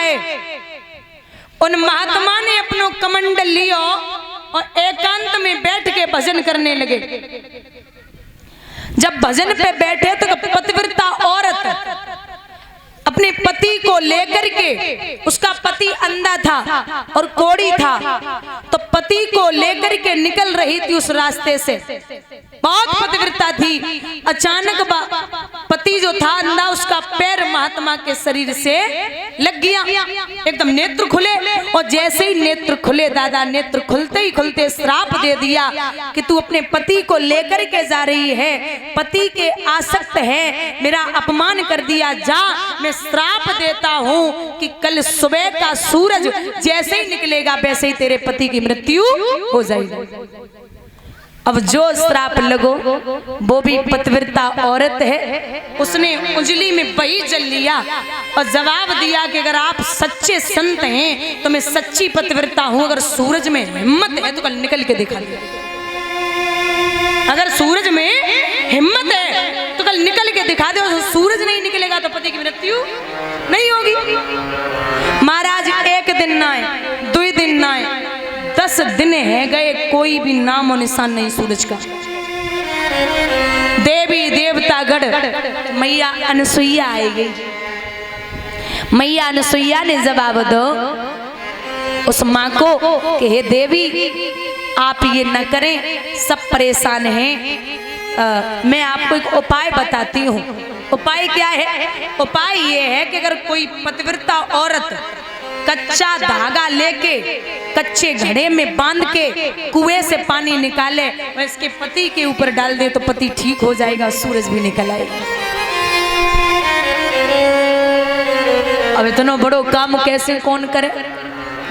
आए। उन महात्मा ने अपनो कमंडल लियो और एकांत में बैठ के भजन करने लगे। जब भजन पे बैठे तो पतिव्रता औरत अपने पति को लेकर के, उसका पति अंधा था और कोढ़ी था, तो पति को लेकर के निकल रही थी उस रास्ते से। बहुत पतिव्रता थी। अचानक पति जो था अंधा, उसका पैर महात्मा के शरीर से लग गया। एकदम नेत्र खुले और जैसे ही नेत्र खुले दादा, नेत्र खुलते ही खुलते श्राप दे दिया कि तू अपने पति को लेकर के जा रही है, पति के आसक्त है, मेरा अपमान कर दिया, जा। मैं श्राप देता हूं कि कल सुबह का सूरज जैसे ही निकलेगा वैसे ही तेरे पति की मृत्यु हो जाएगी। अब जो श्राप लगो वो भी पतिव्रता औरत है, उसने उंगली में बही जल लिया और जवाब दिया कि अगर आप सच्चे संत हैं तो मैं सच्ची पतिव्रता हूं। अगर सूरज में हिम्मत है तो कल निकल के दिखा दे। अगर सूरज में हिम्मत है तो कल निकल के दिखा दे। और सूरज नहीं निकलेगा तो पति की मृत्यु नहीं होगी। महाराज एक दिन ना आए, 2 दिन ना आए, 10 दिन है गए, कोई भी नाम और निशान नहीं सूरज का। देवी देवता गढ़ मैया अनसुईया आएगी। मैया अनसुईया ने जवाब दो उस माँ को कि हे देवी आप ये न करें, सब परेशान हैं। मैं आपको एक उपाय बताती हूँ। उपाय क्या है? उपाय ये है कि अगर कोई पतिव्रता औरत कच्चा धागा लेके कच्चे घड़े में बांध के कुएं से पानी निकाले और इसके पति के ऊपर डाल दे तो पति ठीक हो जाएगा, सूरज भी निकल आएगा। अब इतना बड़ो काम कैसे कौन करे?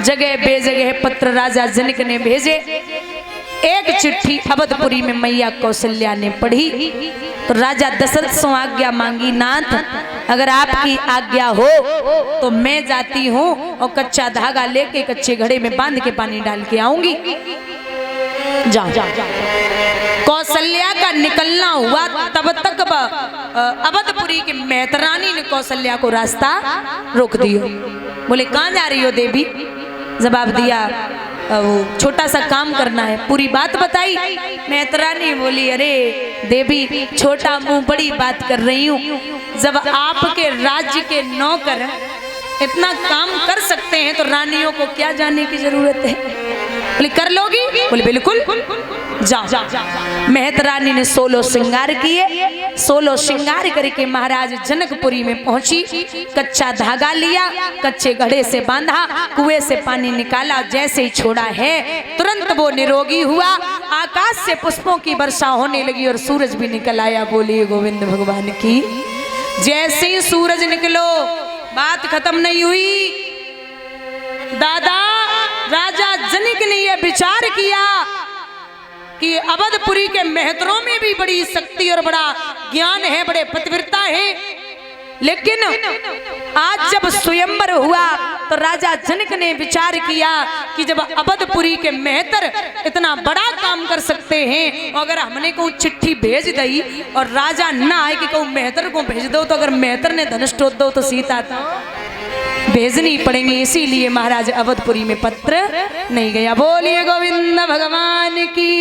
जगह बेजगह पत्र राजा जनक ने भेजे। एक चिट्ठी अवधपुरी में मैया कौशल्या ने पढ़ी तो राजा दशरथ से आज्ञा मांगी, नाथ अगर आपकी आज्ञा हो तो मैं जाती हूँ और कच्चा धागा लेके कच्चे घड़े में बांध के पानी डाल के आऊंगी। जाओ। कौशल्या का निकलना हुआ तब तक अवधपुरी की मेहतरानी ने कौशल्या को रास्ता रोक दियो। बोले कहाँ जा रही हो देवी? जवाब दिया वो छोटा सा काम करना है। पूरी बात बताई। मेहतरानी बोली अरे देवी छोटा मुंह बड़ी बात कर रही हूँ। जब आपके राज्य के नौकर इतना काम कर सकते हैं तो रानियों को क्या जाने की जरूरत है? बोले कर लोगी? बोले बिल्कुल, जाओ। मेहतरानी ने 16 श्रृंगार किए। 16 श्रृंगार करके महाराज जनकपुरी में पहुंची। कच्चा धागा लिया, कच्चे घड़े से बांधा, कुएं से पानी निकाला, जैसे ही छोड़ा है तुरंत वो निरोगी हुआ। आकाश से पुष्पों की वर्षा होने लगी और सूरज भी निकल आया। बोलिए गोविंद भगवान की। जैसे ही सूरज निकलो बात खत्म नहीं हुई। दादा राजा जनक ने यह विचार किया कि अवधपुरी के मेहतरों में भी बड़ी शक्ति और बड़ा ज्ञान है, बड़े पतिव्रता है। लेकिन आज जब स्वयंवर हुआ तो राजा जनक ने विचार किया कि जब अवधपुरी के मेहतर इतना बड़ा काम कर सकते हैं, अगर हमने को चिट्ठी भेज दी और राजा ना आए कि को मेहतर को भेज दो, तो अगर मेहतर ने धनुष तोड़ दो तो सीता भेजनी पड़ेंगे। इसीलिए महाराज अवधपुरी में पत्र नहीं गया। बोलिए गोविंद भगवान की।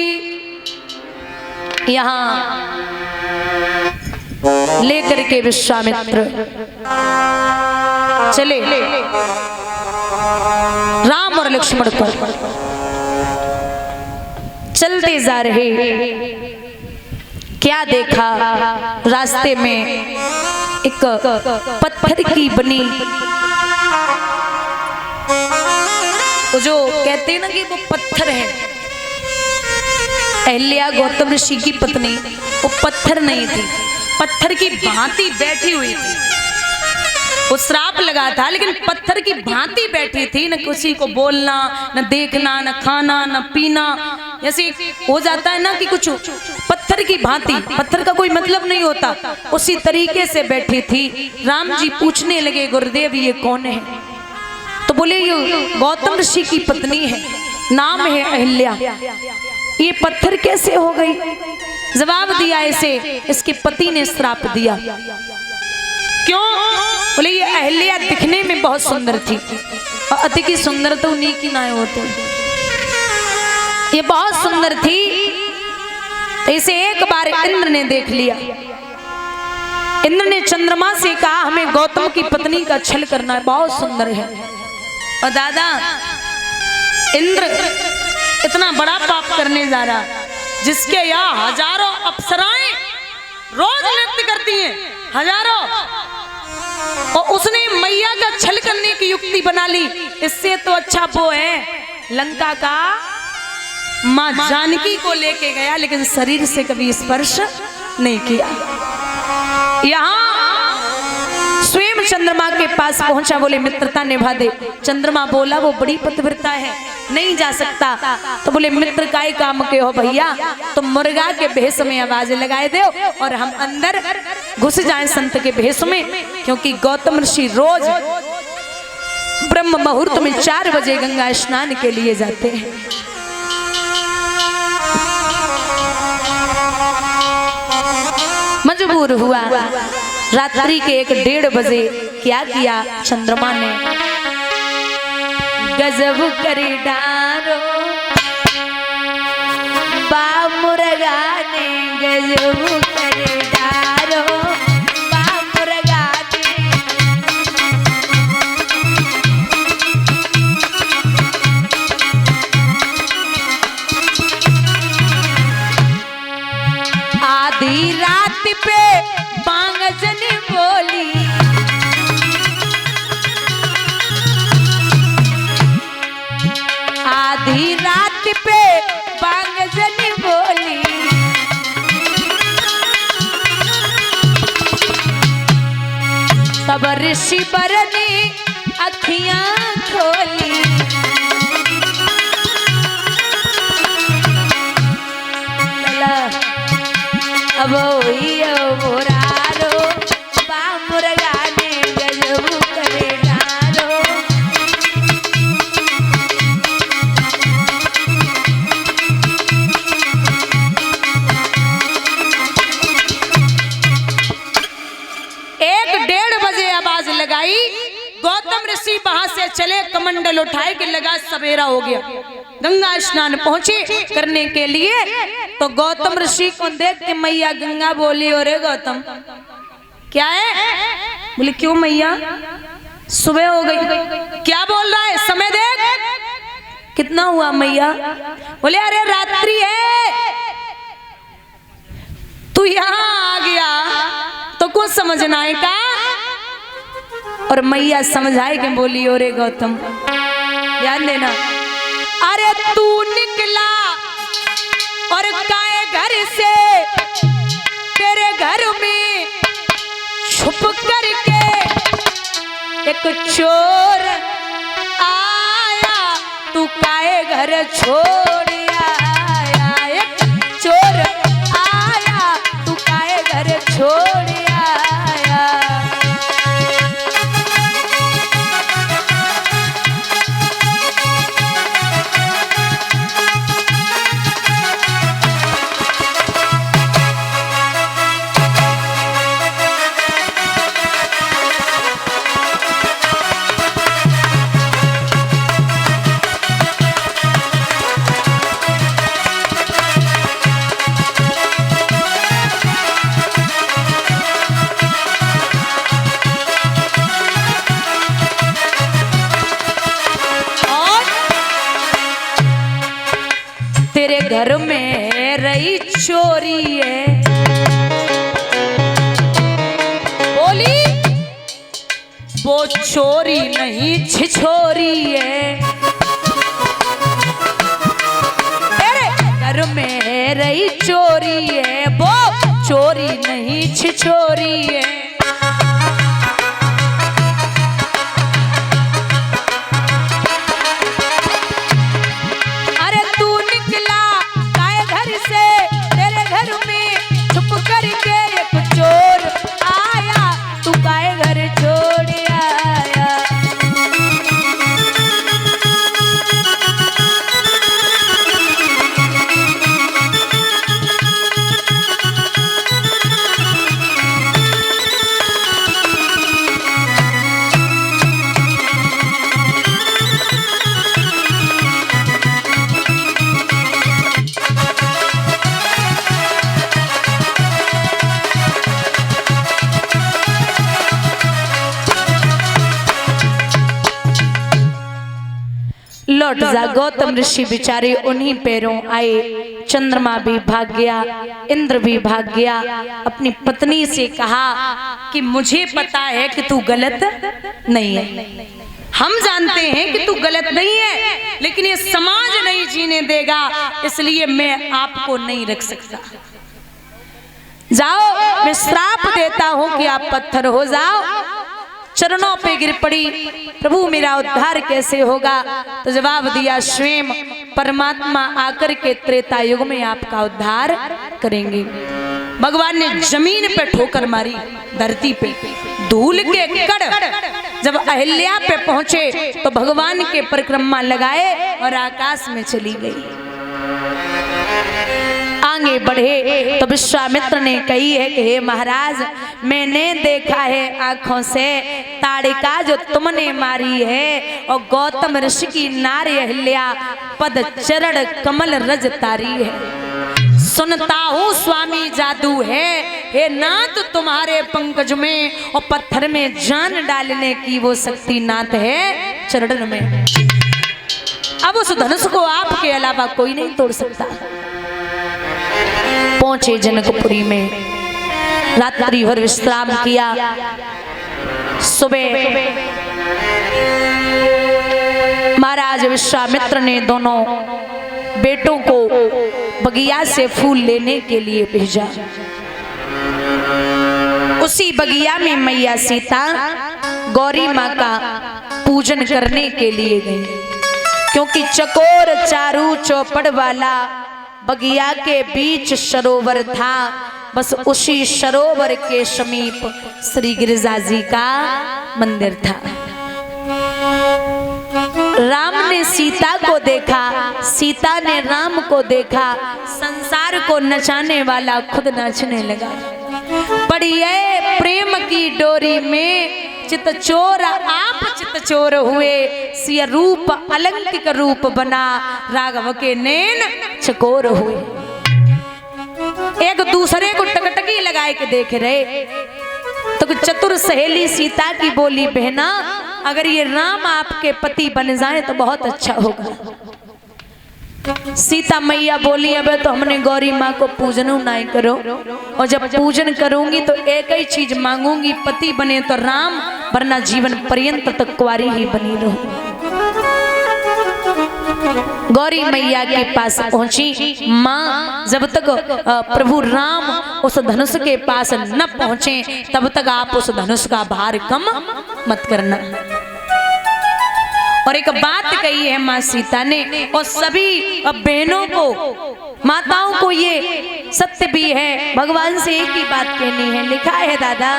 यहाँ लेकर के विश्वामित्र चले राम और लक्ष्मण पर। चलते जा रहे, क्या देखा रास्ते में एक पत्थर की बनी, वो जो कहते हैं ना कि वो पत्थर है। अहिल्या गौतम ऋषि की पत्नी वो पत्थर नहीं थी, पत्थर की भांति बैठी हुई थी। वो श्राप लगा था लेकिन पत्थर की भांति बैठी थी। न किसी को बोलना, न देखना, न खाना, न पीना। जैसे हो जाता है ना कि कुछ पत्थर की भांति, पत्थर का कोई मतलब नहीं होता, उसी तरीके से बैठी थी। राम जी पूछने लगे गुरुदेव ये कौन है? तो बोले ये गौतम ऋषि की पत्नी है, नाम है अहिल्या। ये पत्थर कैसे हो गई? जवाब दिया ऐसे, इसके पति ने श्राप दिया। क्यों? बोले ये अहिल्या दिखने में बहुत सुंदर थी और अति की सुंदर तो उन्हीं की ना होते। ये बहुत सुंदर थी तो इसे एक बार इंद्र ने देख लिया। इंद्र ने चंद्रमा से कहा हमें गौतम की पत्नी का छल करना है, बहुत सुंदर है। और दादा इंद्र इतना बड़ा पाप करने जा रहा जिसके यहाँ हजारों अप्सराएं रोज नृत्य करती हैं, हजारों, और उसने मैया का छल करने की युक्ति बना ली। इससे तो अच्छा वो है लंका का मां जानकी को लेके गया लेकिन शरीर से कभी स्पर्श नहीं किया। यहाँ स्वयं चंद्रमा के पास पहुंचा, बोले मित्रता निभा दे। चंद्रमा बोला वो बड़ी पतिव्रता है, नहीं जा सकता। तो बोले मित्र काय काम के हो भैया, तो मुर्गा के भेष में आवाज लगाए दो और हम अंदर घुस जाएं संत के भेष में, क्योंकि गौतम ऋषि रोज ब्रह्म मुहूर्त में 4 बजे गंगा स्नान के लिए जाते हैं। मजबूर हुआ, रात्रि के 1-1:30 बजे क्या किया चंद्रमा ने, गजब करे डारो बा मुर्गा ने, गजब करे डारो बा मुर्गा ने। आधी रात पे बांगजन बोली, आधी रात पे बांगजन बोली, तब ऋषि वर ने अखियां खोली। अब मुरारो बा मुर्गा ने, गजब करे डारो। एक 1:30 बजे आवाज लगाई, गौतम ऋषि वहां से चले, कमंडल उठाए कि लगा सवेरा हो गया। गंगा स्नान पहुंचे करने के लिए, तो गौतम ऋषि को देख के मैया गंगा बोली, अरे गौतम क्या है? बोले क्यों मैया, सुबह हो गई। क्या बोल रहा है, समय देख कितना हुआ मैया। बोले अरे रात्रि है, तू यहाँ आ गया तो कुछ समझना है का। और मैया समझाए के बोली, अरे गौतम ध्यान देना, अरे तू निकला और काए घर से, तेरे घर में छुप करके एक चोर आया, तू काए घर छोड़ आया। एक चोर आया, तू काए घर छोड़ आया। तेरे घर में रही चोरी है, बोली वो चोरी नहीं छिछोरी है। तेरे घर में रही चोरी है, वो चोरी नहीं छिछोरी है। लौट जा। गौतम ऋषि बेचारे उन्हीं पैरों आए। चंद्रमा भी भाग गया, इंद्र भी भाग गया। अपनी पत्नी से कहा कि मुझे पता है कि तू गलत नहीं है, हम जानते हैं कि तू गलत नहीं है, लेकिन ये समाज नहीं जीने देगा, इसलिए मैं आपको नहीं रख सकता। जाओ, मैं श्राप देता हूं कि आप पत्थर हो जाओ। चरणों पे गिर पड़ी, प्रभु मेरा उद्धार कैसे होगा? तो जवाब दिया, स्वयं परमात्मा आकर के त्रेता युग में आपका उद्धार करेंगे। भगवान ने जमीन पे ठोकर मारी, धरती पे धूल के कण जब अहिल्या पे पहुंचे तो भगवान के परिक्रमा लगाए और आकाश में चली गई। आगे बढ़े तो विश्वामित्र ने कही है कि हे महाराज, मैंने देखा है आंखों से ताड़िका जो तुमने मारी है और गौतम ऋषि की नारी अहिल्या पद चरण कमल रज तारी है। सुनता हूँ स्वामी जादू है, हे नाथ तुम्हारे पंकज में और पत्थर में जान डालने की वो शक्ति नाथ है चरण में। अब उस धनुष को आपके अलावा कोई नहीं तोड़ सकता। पहुंचे जनकपुरी में, रात्रि भर विश्राम किया। सुबह महाराज विश्वामित्र ने दोनों बेटों को बगिया से फूल लेने के लिए भेजा। उसी बगिया में मैया सीता गौरी माँ का पूजन करने के लिए गई, क्योंकि चकोर चारू चौपड़ वाला बगिया के बीच सरोवर था। बस उसी सरोवर के समीप श्री गिरिजा जी का मंदिर था। राम ने सीता को देखा, सीता ने राम को देखा। संसार को नचाने वाला खुद नाचने लगा। पड़िए प्रेम की डोरी में चित चोर आप चित चोर हुए, सिय रूप अलंकिक रूप बना, राघव के नैन चकोर हुए। एक दूसरे को टकटकी लगाए के देख रहे तो चतुर सहेली सीता की बोली, बहना अगर ये राम आपके पति बन जाए तो बहुत अच्छा होगा। सीता मैया बोली, अबे तो हमने गौरी माँ को पूजन नहीं करो, और जब पूजन करूंगी तो एक ही चीज मांगूंगी, पति बने तो राम, वरना जीवन पर्यंत तक कुंवारी ही बनी रहो। गौरी मैया के पास पहुंची। माँ, जब तक प्रभु राम उस धनुष के पास न पहुंचे तब तक आप उस धनुष का भार कम मत करना। और एक बात कही है माँ सीता ने, और सभी बहनों को, माताओं को ये सत्य भी है, भगवान से एक ही बात कहनी है। लिखा है दादा,